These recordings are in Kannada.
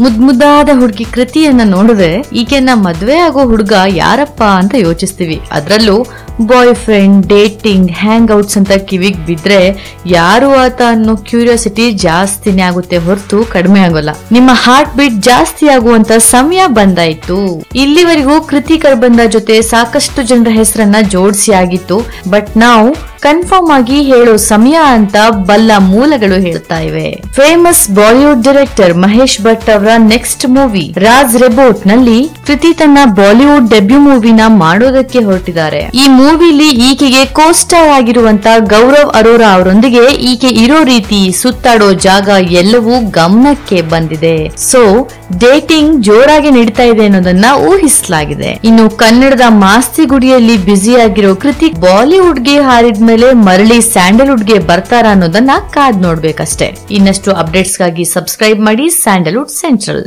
ಮುದ್ದಾದ ಹುಡುಗಿ ಕೃತಿಯನ್ನ ನೋಡಿದ್ರೆ ಈಕೆನ ಮದ್ವೆ ಆಗೋ ಹುಡುಗ ಯಾರಪ್ಪ ಅಂತ ಯೋಚಿಸ್ತೀವಿ. ಅದ್ರಲ್ಲೂ ಬಾಯ್ ಫ್ರೆಂಡ್, ಡೇಟಿಂಗ್, ಹ್ಯಾಂಗ್ ಔಟ್ಸ್ ಅಂತ ಕಿವಿಗ್ ಬಿದ್ರೆ ಯಾರು ಆತ ಅನ್ನೋ ಕ್ಯೂರಿಯಾಸಿಟಿ ಜಾಸ್ತಿನೇ ಆಗುತ್ತೆ ಹೊರತು ಕಡಿಮೆ ಆಗೋಲ್ಲ. ನಿಮ್ಮ ಹಾರ್ಟ್ ಬೀಟ್ ಜಾಸ್ತಿ ಆಗುವಂತ ಸಮಯ ಬಂದಾಯ್ತು. ಇಲ್ಲಿವರೆಗೂ ಕೃತಿ ಕರ್ಬಂದ ಜೊತೆ ಸಾಕಷ್ಟು ಜನರ ಹೆಸರನ್ನ ಜೋಡಿಸಿ ಆಗಿತ್ತು. ಬಟ್ ನಾವು ಕನ್ಫರ್ಮ್ ಆಗಿ ಹೇಳೋ ಸಮಯ ಅಂತ ಬಲ್ಲ ಮೂಲಗಳು ಹೇಳ್ತಾ ಇವೆ. Famous Bollywood director Mahesh Bhat ಅವರ ನೆಕ್ಸ್ಟ್ ಮೂವಿ ರಾಜ್ ರೆಬೋಟ್ ನಲ್ಲಿ ಕೃತಿ ತನ್ನ ಬಾಲಿವುಡ್ ಡೆಬ್ಯೂ ಮೂವಿನ ಮಾಡೋದಕ್ಕೆ ಹೊರಟಿದ್ದಾರೆ. ಈ ಮೂವಿಲಿ ಈಕೆಗೆ ಕೋ ಸ್ಟಾರ್ ಆಗಿರುವಂತ ಗೌರವ್ ಅರೋರಾ ಅವರೊಂದಿಗೆ ಈಕೆ ಇರೋ ರೀತಿ, ಸುತ್ತಾಡೋ ಜಾಗ ಎಲ್ಲವೂ ಗಮನಕ್ಕೆ ಬಂದಿದೆ. ಸೊ ಡೇಟಿಂಗ್ ಜೋರಾಗಿ ನಡೀತಾ ಇದೆ ಅನ್ನೋದನ್ನ ಊಹಿಸಲಾಗಿದೆ. ಇನ್ನು ಕನ್ನಡದ ಮಾಸ್ತಿ ಗುಡಿಯಲ್ಲಿ ಬ್ಯುಸಿ ಆಗಿರೋ ಕೃತಿ ಬಾಲಿವುಡ್ಗೆ ಹಾರಿದ ಮೇಲೆ ಮರಳಿ ಸ್ಯಾಂಡಲ್ವುಡ್ಗೆ ಬರ್ತಾರ ಅನ್ನೋದನ್ನ ಕಾದ್ ನೋಡ್ಬೇಕಷ್ಟೇ. ಇನ್ನಷ್ಟು ಅಪ್ಡೇಟ್ಸ್ಗಾಗಿ ಸಬ್ಸ್ಕ್ರೈಬ್ ಮಾಡಿ ಸ್ಯಾಂಡಲ್ವುಡ್ ಸೆಂಟ್ರಲ್.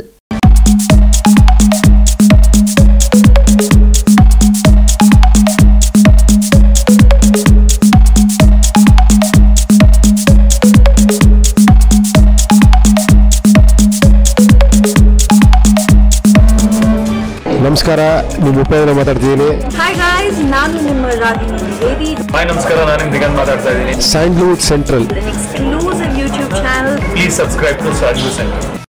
ನಮಸ್ಕಾರ, ನಿಮ್ಮ ಉಪೇಂದ್ರ ಮಾತಾಡ್ತಿದ್ದೀನಿ. ಹಾಯ್ ಗಾಯ್ಸ್, ನಾನು ನಿಮ್ಮ ರಾಗಿಣಿ ದ್ವಿವೇದಿ. ಹಾಯ್ ನಮಸ್ಕಾರ, ನಾನು ದಿಗಂತ್ ಮಾತಾಡ್ತಾ ಇದ್ದೀನಿ. Sandalwood Central exclusive YouTube channel. Please subscribe to Sandalwood central.